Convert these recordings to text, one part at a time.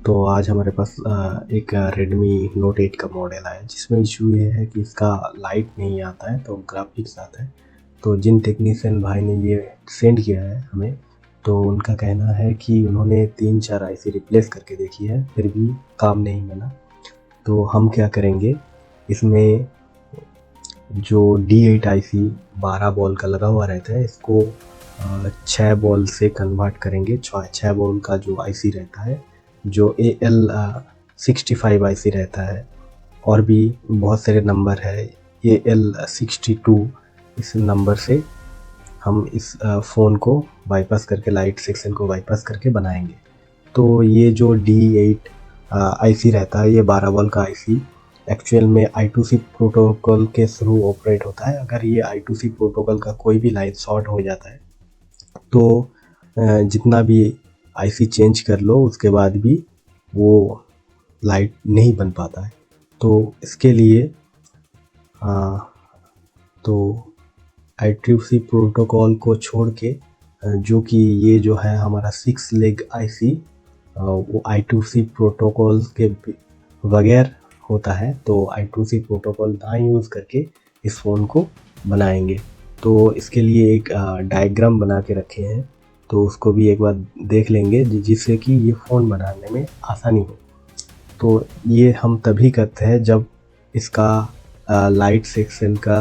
तो आज हमारे पास एक रेडमी नोट 8 का मॉडल आया है, जिसमें इशू ये है कि इसका लाइट नहीं आता है तो ग्राफिक्स आता है। तो जिन टेक्नीशियन भाई ने ये सेंड किया है हमें, तो उनका कहना है कि उन्होंने 3-4 आईसी रिप्लेस करके देखी है, फिर भी काम नहीं बना। तो हम क्या करेंगे, इसमें जो D8 आईसी 12 बॉल का लगा हुआ रहता है, इसको 6 बॉल से कन्वर्ट करेंगे। 6 बॉल का जो आईसी रहता है, जो AL65 आईसी रहता है, और भी बहुत सारे नंबर है, AL62, इस नंबर से हम इस फ़ोन को बाईपास करके, लाइट सेक्शन को बाईपास करके बनाएंगे। तो ये जो D8 आईसी रहता है, ये 12 वोल्ट का आईसी एक्चुअल में I2C प्रोटोकॉल के थ्रू ऑपरेट होता है। अगर ये I2C प्रोटोकॉल का कोई भी लाइन शॉर्ट हो जाता है तो जितना भी आईसी चेंज कर लो, उसके बाद भी वो लाइट नहीं बन पाता है। तो इसके लिए तो I2C प्रोटोकॉल को छोड़ के जो कि ये जो है हमारा 6 लेग आईसी, वो I2C प्रोटोकॉल के बगैर होता है। तो I2C प्रोटोकॉल ना यूज़ करके इस फ़ोन को बनाएंगे। तो इसके लिए एक डायग्राम बना के रखे हैं, तो उसको भी एक बार देख लेंगे, जिससे कि ये फ़ोन बनाने में आसानी हो। तो ये हम तभी करते हैं जब इसका लाइट सेक्शन का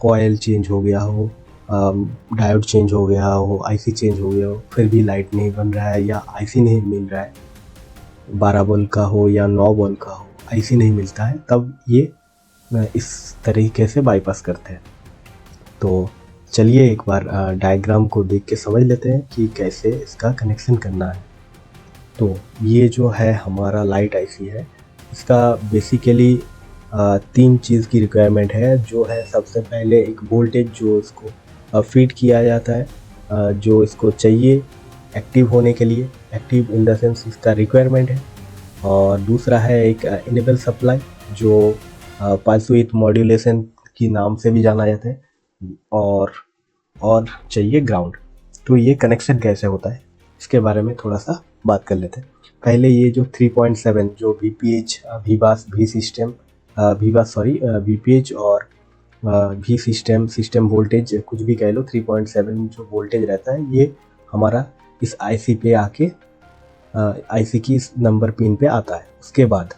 कॉयल चेंज हो गया हो, डायोड चेंज हो गया हो, आईसी चेंज हो गया हो, फिर भी लाइट नहीं बन रहा है या आईसी नहीं मिल रहा है, 12 वोल्ट का हो या 9 वोल्ट का हो, आईसी नहीं मिलता है, तब ये इस तरीके से बाईपास करते हैं। तो चलिए एक बार डायग्राम को देख के समझ लेते हैं कि कैसे इसका कनेक्शन करना है। तो ये जो है हमारा लाइट आईसी है, इसका बेसिकली 3 चीज़ की रिक्वायरमेंट है। जो है सबसे पहले एक वोल्टेज जो इसको फीड किया जाता है, जो इसको चाहिए एक्टिव होने के लिए, एक्टिव इन द सेंस इसका रिक्वायरमेंट है। और दूसरा है एक इनेबल सप्लाई, जो पल्स विड्थ मॉड्यूलेशन की नाम से भी जाना जाता है, और चाहिए ग्राउंड। तो ये कनेक्शन कैसे होता है, इसके बारे में थोड़ा सा बात कर लेते हैं। पहले ये जो 3.7 जो VPH, VPH और V सिस्टम वोल्टेज कुछ भी कह लो, 3.7 जो वोल्टेज रहता है, ये हमारा इस आईसी पे आके आईसी की इस नंबर पिन पे आता है। उसके बाद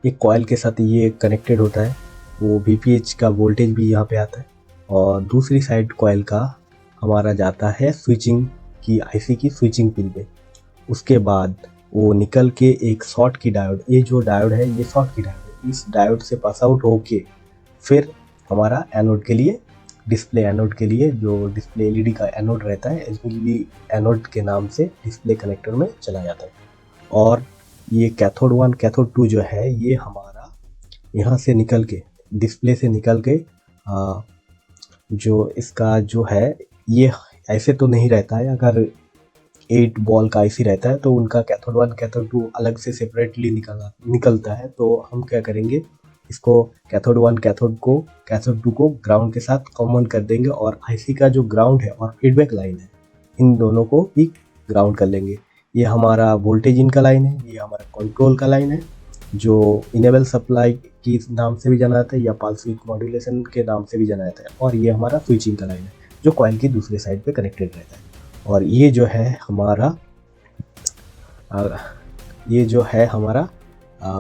एक कॉइल के साथ ये कनेक्टेड होता है, वो VPH का वोल्टेज भी यहाँ पे आता है, और दूसरी साइड कॉइल का हमारा जाता है स्विचिंग की, आईसी की स्विचिंग पिन पे। उसके बाद वो निकल के एक शॉर्ट की डायोड, ये जो डायोड है ये शॉर्ट की डायोड है, इस डायोड से पास आउट होके फिर हमारा एनोड के लिए, डिस्प्ले एनोड के लिए, जो डिस्प्ले एलईडी का एनोड रहता है, एलईडी एनोड के नाम से डिस्प्ले कनेक्टर में चला जाता है। और ये कैथोड 1 कैथोड 2 जो है, ये हमारा यहाँ से निकल के, डिस्प्ले से निकल के जो इसका जो है, ये ऐसे तो नहीं रहता है। अगर 8 बॉल का आईसी रहता है तो उनका कैथोड 1 कैथोड 2 अलग से सेपरेटली निकलता है। तो हम क्या करेंगे, इसको कैथोड 1 कैथोड 2 को ग्राउंड के साथ कॉमन कर देंगे, और आईसी का जो ग्राउंड है और फीडबैक लाइन है, इन दोनों को भी ग्राउंड कर लेंगे। ये हमारा वोल्टेज इन का लाइन है, ये हमारा कंट्रोल का लाइन है, जो इनेबल सप्लाई की नाम से भी जाना जाता है या पल्स विड्थ मॉड्यूलेशन के नाम से भी जाना जाता है। और ये हमारा स्विचिंग का लाइन है, जो कॉइल की दूसरी साइड पे कनेक्टेड रहता है। और ये जो है हमारा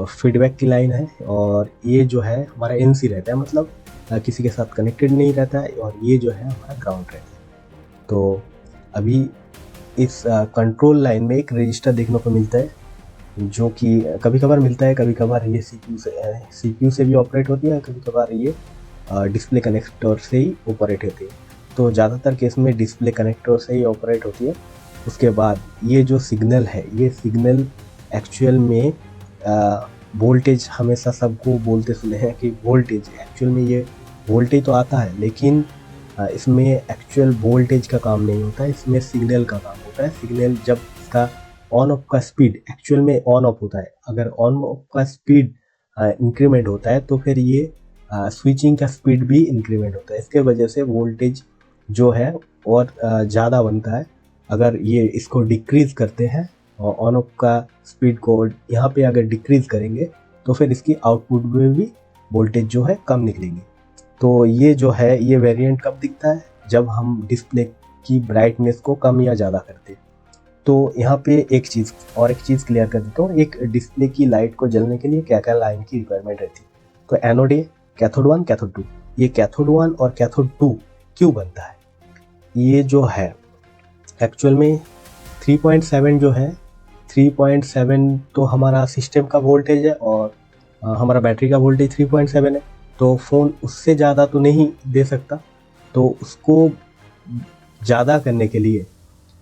फीडबैक की लाइन है, और ये जो है हमारा एनसी रहता है, मतलब किसी के साथ कनेक्टेड नहीं रहता है, और ये जो है हमारा ग्राउंड रहता है। तो अभी इस कंट्रोल लाइन में एक रजिस्टर देखने को मिलता है, जो कि कभी कभार मिलता है, कभी कभार ये सीपीयू से भी ऑपरेट होती है, कभी कभार ये डिस्प्ले कनेक्टर से ही ऑपरेट होती है। तो ज़्यादातर केस में डिस्प्ले कनेक्टर से ही ऑपरेट होती है। उसके बाद ये जो सिग्नल है, ये सिग्नल एक्चुअल में वोल्टेज, हमेशा सबको बोलते सुने हैं कि वोल्टेज, एक्चुअल में ये वोल्टेज तो आता है, लेकिन इसमें एक्चुअल वोल्टेज का काम नहीं होता है, इसमें सिग्नल का काम होता है। सिग्नल जब इसका ऑन ऑफ का स्पीड एक्चुअल में ऑन ऑफ होता है, अगर ऑन ऑफ का स्पीड इंक्रीमेंट होता है, तो फिर ये स्विचिंग का स्पीड भी इंक्रीमेंट होता है। इसके वजह से वोल्टेज जो है और ज़्यादा बनता है। अगर ये इसको डिक्रीज़ करते हैं ऑन ऑफ का स्पीड को यहाँ पे अगर डिक्रीज करेंगे तो फिर इसकी आउटपुट में भी वोल्टेज जो है कम निकलेंगे। तो ये जो है ये वेरिएंट कब दिखता है, जब हम डिस्प्ले की ब्राइटनेस को कम या ज़्यादा करते हैं। तो यहाँ पे एक चीज़ क्लियर कर देता हूँ, एक डिस्प्ले की लाइट को जलने के लिए क्या क्या लाइन की रिक्वायरमेंट रहती है। तो एनोड ए, कैथोड 1, कैथोड 2। ये कैथोड 1 और कैथोड 2 क्यों बनता है, ये जो है एक्चुअल में 3.7 जो है 3.7 तो हमारा सिस्टम का वोल्टेज है और हमारा बैटरी का वोल्टेज 3.7 है। तो फ़ोन उससे ज़्यादा तो नहीं दे सकता, तो उसको ज़्यादा करने के लिए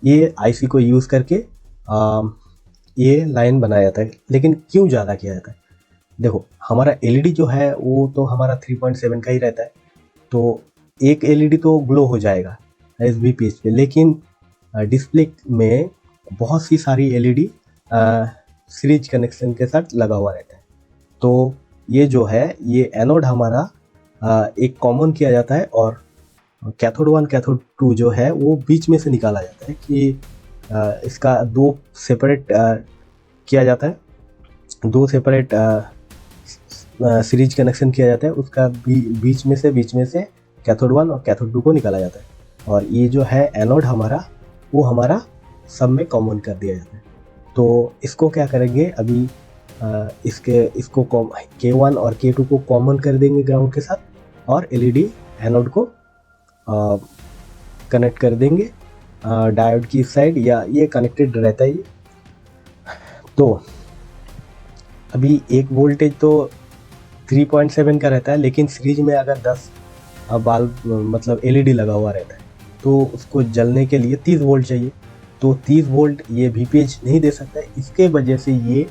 ये आईसी को यूज़ करके ये लाइन बनाया जाता है। लेकिन क्यों ज़्यादा किया जाता है, देखो हमारा एलईडी जो है वो तो हमारा 3.7 का ही रहता है, तो एक एलईडी तो ग्लो हो जाएगा एसबीपीएच पे, लेकिन डिस्प्ले में बहुत सी सारी एलईडी सीरीज कनेक्शन के साथ लगा हुआ रहता है। तो ये जो है ये एनोड हमारा एक कॉमन किया जाता है और कैथोड 1 कैथोड 2 जो है वो बीच में से निकाला जाता है कि इसका दो सेपरेट किया जाता है, दो सेपरेट सीरीज कनेक्शन किया जाता है, उसका बीच में से कैथोड 1 और कैथोड 2 को निकाला जाता है और ये जो है एनोड हमारा वो हमारा सब में कॉमन कर दिया जाता है। तो इसको क्या करेंगे अभी इसको K1 और K2 को कॉमन कर देंगे ग्राउंड के साथ और एलईडी एनोड को कनेक्ट कर देंगे डायोड की साइड, या ये कनेक्टेड रहता है। तो अभी एक वोल्टेज तो 3.7 का रहता है, लेकिन सीरीज में अगर 10 बल्ब मतलब एलईडी लगा हुआ रहता है तो उसको जलने के लिए 30 वोल्ट चाहिए। तो 30 वोल्ट ये वीपीएच नहीं दे सकता है, इसके वजह से ये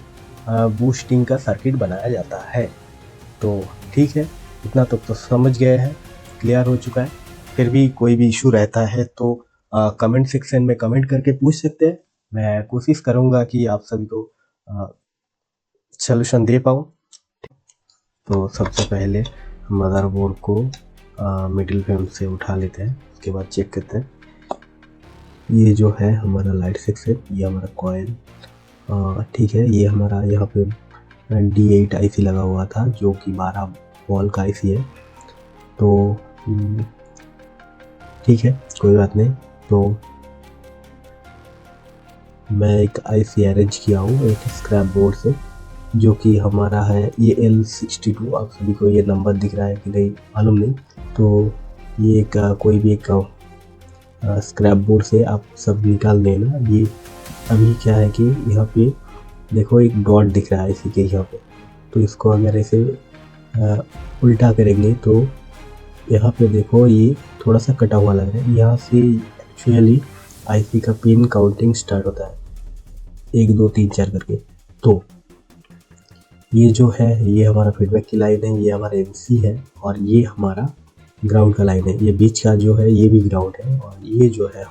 बूस्टिंग का सर्किट बनाया जाता है। तो ठीक है, इतना तो समझ गए हैं, क्लियर हो चुका है। फिर भी कोई भी इशू रहता है तो कमेंट सेक्शन में कमेंट करके पूछ सकते हैं, मैं कोशिश करूँगा कि आप सभी को सलूशन दे पाऊँ। तो सबसे पहले मदरबोर्ड को मिडिल फ्रेम से उठा लेते हैं, उसके बाद चेक करते हैं। ये जो है हमारा लाइट सेक्शन, ये हमारा कॉइल ठीक है, ये हमारा यहाँ पे D8 आईसी लगा हुआ था जो कि 12 वोल्ट का आईसी है। तो ठीक है, कोई बात नहीं। तो मैं एक आईसी अरेंज किया हूँ एक स्क्रैप बोर्ड से, जो कि हमारा है ये L62। आप सभी को ये नंबर दिख रहा है कि नहीं मालूम नहीं। तो ये एक कोई भी एक स्क्रैप बोर्ड से आप सब निकाल देना। ये अभी क्या है कि यहाँ पे देखो एक डॉट दिख रहा है इसी के यहाँ पे, तो इसको अगर ऐसे उल्टा करेंगे तो यहाँ पे देखो ये थोड़ा सा कटा हुआ लग रहा है। यहाँ से एक्चुअली आईसी का पिन काउंटिंग स्टार्ट होता है 1 2 3 4 करके। तो ये जो है ये हमारा फीडबैक की लाइन है, ये हमारा एमसी है और ये हमारा ग्राउंड का लाइन है। ये बीच का जो है ये भी ग्राउंड है और ये जो है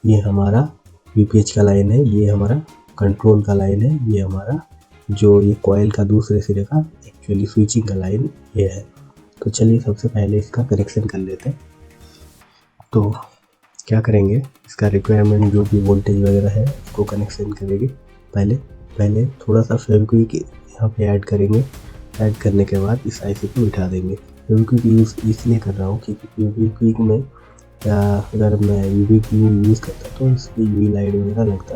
ये हमारा वीपीएच का लाइन है, ये हमारा कंट्रोल का लाइन है, ये हमारा जो ये कॉइल का दूसरे सिरे का एक्चुअली स्विचिंग का लाइन ये है। तो चलिए सबसे पहले इसका कनेक्शन कर लेते हैं। तो क्या करेंगे, इसका रिक्वायरमेंट जो भी वोल्टेज वगैरह है उसको कनेक्शन करेंगे। पहले थोड़ा सा फेविक्विक यहाँ पे ऐड करेंगे। ऐड करने के बाद इस आईसी को बिठा देंगे। फेविक्विक यूज़ इसलिए कर रहा हूँ क्योंकि फेविक्विक में अगर मैं यूवी यूज़ करता तो इस पर यूवी लाइट वगैरह लगता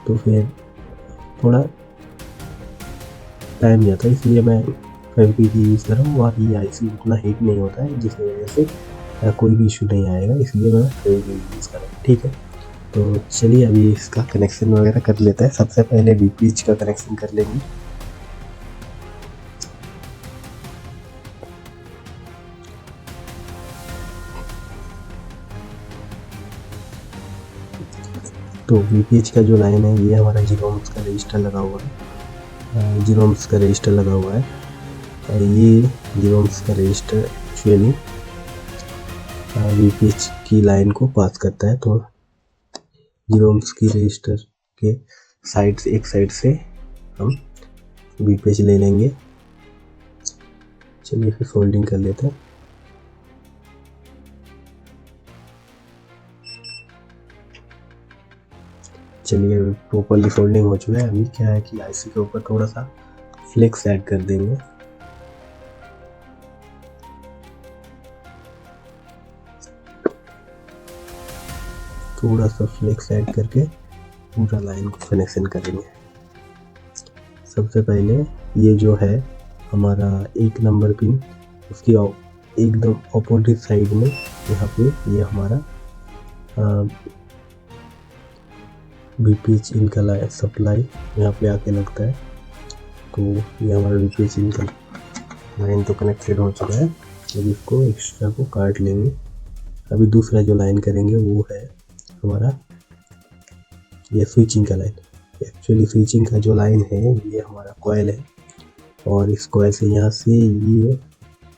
तो फिर थोड़ा टाइम जाता है, इसलिए मैं फेविक्विक यूज़ कर रहा हूँ। और ये आईसी उतना हीट नहीं होता है जिसकी वजह से कोई भी इशू नहीं आएगा, इसलिए मैं फेविक्विक यूज़ कर रहा हूँ। ठीक है, तो चलिए अभी इसका कनेक्शन वगैरह कर लेते हैं। सबसे पहले वीपीएच का कनेक्शन कर लेंगे। तो वीपीएच का जो लाइन है ये हमारा 0 ohms का रजिस्टर लगा हुआ है, 0 ohms का रजिस्टर लगा हुआ है। और ये 0 ohms का रजिस्टर एक्चुअली वीपीएच की लाइन को पास करता है। तो 0 ohms की रजिस्टर के साइड से एक साइड से हम वीपीएच ले लेंगे। चलिए फिर सोल्डिंग कर लेते हैं। चलिए प्रॉपरली सोल्डिंग हो चुका है। अभी क्या है कि आईसी के ऊपर थोड़ा सा फ्लेक्स ऐड कर देंगे। थोड़ा सा फ्लेक्स ऐड करके पूरा लाइन को कनेक्शन करेंगे। सबसे पहले ये जो है हमारा 1 नंबर पिन, उसकी एकदम अपोजिट साइड में यहाँ पे ये हमारा बीपीएच इन का सप्लाई यहाँ पे आके लगता है। तो ये हमारा बीपीएच इन का लाइन तो कनेक्टेड हो चुका है। अब इसको एक्स्ट्रा को काट लेंगे। अभी दूसरा जो लाइन करेंगे वो है हमारा ये स्विचिंग का लाइन। एक्चुअली स्विचिंग का जो लाइन है ये हमारा कॉयल है, और इस कॉयल से यहाँ से ये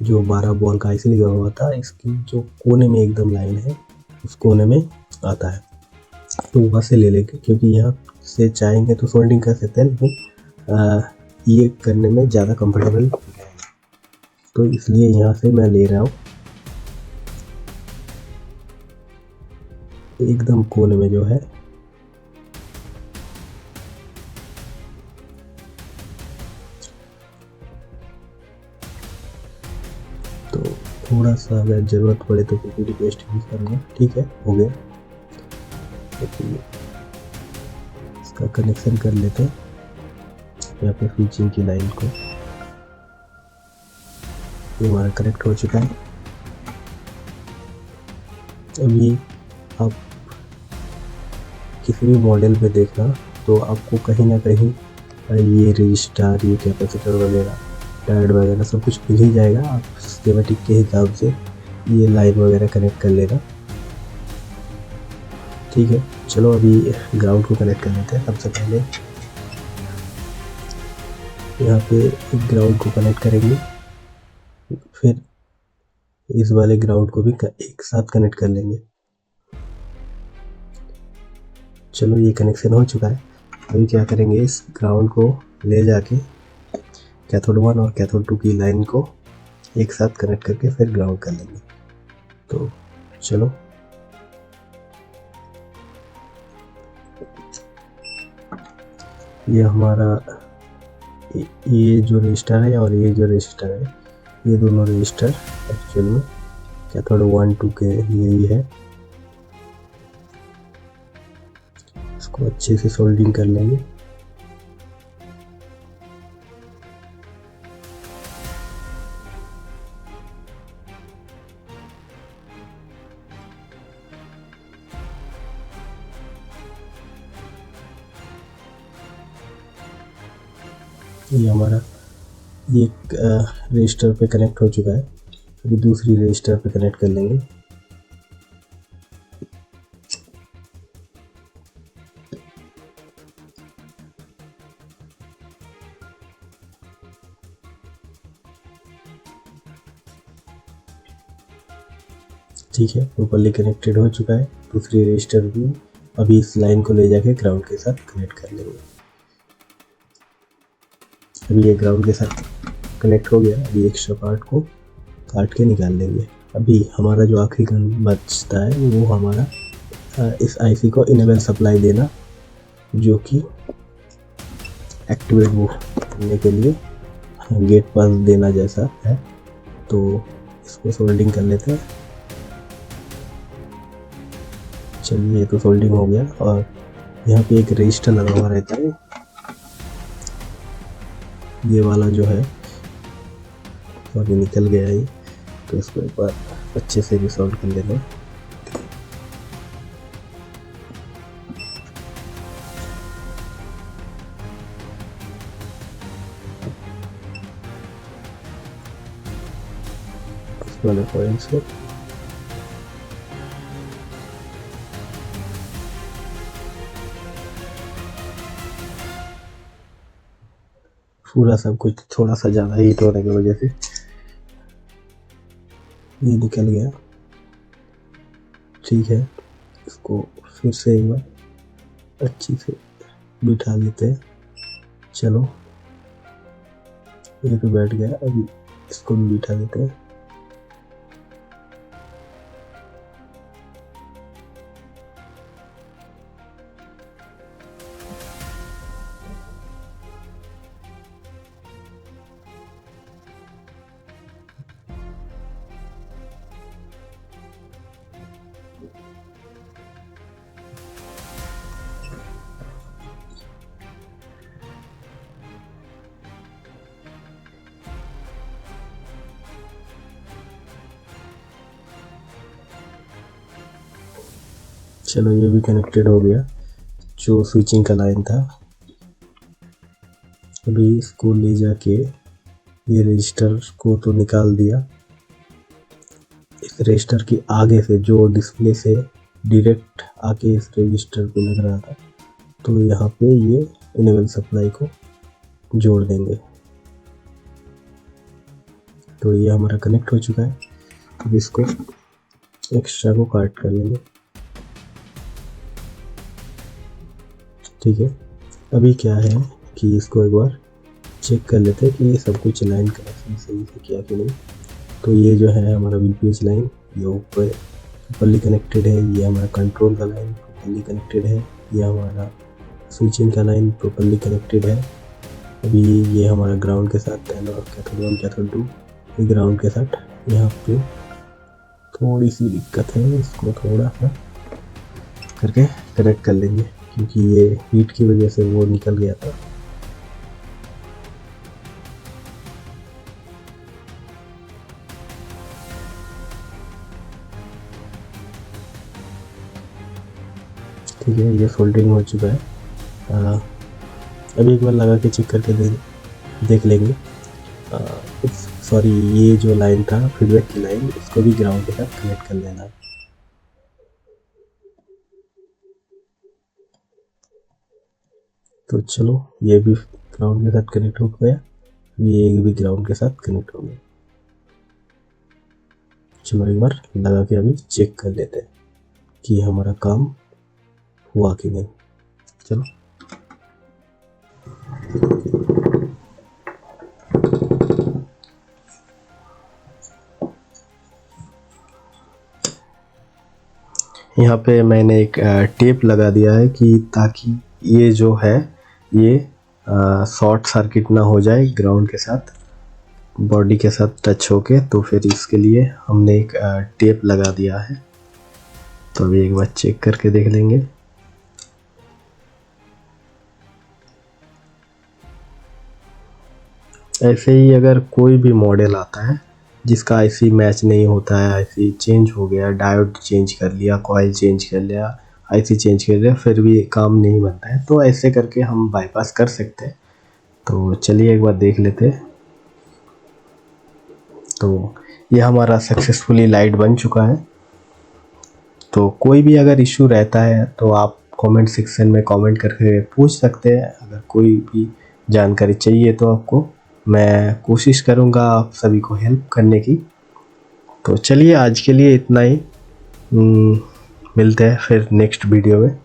जो 12 बॉल का आईसी लगा हुआ था, इसकी जो कोने में एकदम लाइन है उस कोने में आता है, तो वहाँ से ले लेंगे। क्योंकि यहाँ से चाहेंगे तो सोल्डिंग कर सकते हैं, लेकिन ये करने में ज़्यादा कंफर्टेबल रहेगा, तो इसलिए यहाँ से मैं ले रहा हूँ। एकदम कोने में जो है तो थोड़ा सा अगर ज़रूरत पड़े तो पीपीटी पेस्ट यूज करूँगा। ठीक है, हो गया। तो इसका कनेक्शन कर लेते हैं यहाँ पे स्विचिंग की लाइन को। ये हमारा कनेक्ट हो चुका है। अभी आप किसी भी मॉडल पे देखना तो आपको कहीं ना कहीं ये रजिस्टर, ये कैपेसिटर वगैरह, डायोड वगैरह सब कुछ मिल ही जाएगा। आप स्कीमेटिक के हिसाब से ये लाइन वगैरह कनेक्ट कर लेना। ठीक है, चलो अभी ग्राउंड को कनेक्ट कर लेते हैं। सबसे पहले यहाँ पे एक ग्राउंड को कनेक्ट करेंगे, फिर इस वाले ग्राउंड को भी एक साथ कनेक्ट कर लेंगे। चलो ये कनेक्शन हो चुका है। अभी क्या करेंगे, इस ग्राउंड को ले जाके कैथोड 1 और कैथोड 2 की लाइन को एक साथ कनेक्ट करके फिर ग्राउंड कर लेंगे। तो चलो ये हमारा ये जो रजिस्टर है और ये जो रजिस्टर है, ये दोनों रजिस्टर एक्चुअल में कैथोड 1 2 के लिए ही है। इसको अच्छे से सोल्डिंग कर लेंगे। ये हमारा एक रजिस्टर पे कनेक्ट हो चुका है। अभी दूसरी रजिस्टर पे कनेक्ट कर लेंगे। ठीक है, प्रॉपर्ली कनेक्टेड हो चुका है। दूसरी रजिस्टर भी अभी इस लाइन को ले जाके ग्राउंड के साथ कनेक्ट कर लेंगे। अभी ये ग्राउंड के साथ कनेक्ट हो गया। अभी एक्स्ट्रा पार्ट को काट के निकाल लेंगे। अभी हमारा जो आखिरी काम बचता है वो हमारा इस आईसी को इनेबल सप्लाई देना, जो कि एक्टिवेट वो करने के लिए गेट पास देना जैसा है। तो इसको सोल्डिंग कर लेते हैं। चलिए, ये तो सोल्डिंग हो गया। और यहाँ पे एक रजिस्टर लगा हुआ रहता है, ये वाला जो है अभी निकल गया है, तो इसको एक बार अच्छे से रिसॉल्व कर लेते हैं। इस वाले पॉइंट से पूरा सब कुछ थोड़ा सा ज़्यादा हीट होने की वजह से ये निकल गया। ठीक है, इसको फिर से एक बार अच्छी से बिठा लेते हैं। चलो, ये तो बैठ गया। अभी इसको भी बिठा देते हैं। चलो ये भी कनेक्टेड हो गया जो स्विचिंग का लाइन था। अभी इसको ले जाके ये रजिस्टर को तो निकाल दिया, इस रजिस्टर के आगे से जो डिस्प्ले से डायरेक्ट आके इस रजिस्टर पे लग रहा था, तो यहाँ पे ये इनेबल सप्लाई को जोड़ देंगे। तो ये हमारा कनेक्ट हो चुका है। अब इसको एक्स्ट्रा को काट कर लेंगे। ठीक है, अभी क्या है कि इसको एक बार चेक कर लेते हैं कि ये सब कुछ लाइन कनेक्शन सही से किया कि नहीं। तो ये जो है हमारा VPH लाइन, ये ऊपर प्रॉपर्ली कनेक्टेड है। ये हमारा कंट्रोल का लाइन प्रॉपर्ली कनेक्टेड है। ये हमारा स्विचिंग का लाइन प्रॉपर्ली कनेक्टेड है। अभी ये हमारा ग्राउंड के साथ एनोड कैथोड 1 कैथोड 2 ये ग्राउंड के साथ। यहाँ पे थोड़ी सी दिक्कत है, इसको थोड़ा सा करके कनेक्ट कर लेंगे क्योंकि ये हीट की वजह से वो निकल गया था। ठीक है, ये सोल्डरिंग हो चुका है। अभी एक बार लगा के चेक करके देख लेंगे। सॉरी, ये जो लाइन था फीडबैक की लाइन, इसको भी ग्राउंड के साथ कनेक्ट कर लेना है। तो चलो ये भी ग्राउंड के साथ कनेक्ट हो गया, ये भी ग्राउंड के साथ कनेक्ट हो गया। चलो एक बार लगा के अभी चेक कर लेते हैं कि हमारा काम हुआ कि नहीं। चलो यहाँ पे मैंने एक टेप लगा दिया है कि ताकि ये जो है ये शॉर्ट सर्किट ना हो जाए ग्राउंड के साथ, बॉडी के साथ टच होके। तो फिर इसके लिए हमने एक टेप लगा दिया है। तो अभी एक बार चेक करके देख लेंगे। ऐसे ही अगर कोई भी मॉडल आता है जिसका आईसी मैच नहीं होता है, आईसी चेंज हो गया, डायोड चेंज कर लिया, कॉइल चेंज कर लिया, आईसी चेंज कर लिया, फिर भी काम नहीं बनता है, तो ऐसे करके हम बाईपास कर सकते हैं। तो चलिए एक बार देख लेते हैं। तो ये हमारा सक्सेसफुली लाइट बन चुका है। तो कोई भी अगर इशू रहता है तो आप कमेंट सेक्शन में कमेंट करके पूछ सकते हैं। अगर कोई भी जानकारी चाहिए तो आपको मैं कोशिश करूँगा आप सभी को हेल्प करने की। तो चलिए आज के लिए इतना ही, मिलते हैं फिर नेक्स्ट वीडियो में।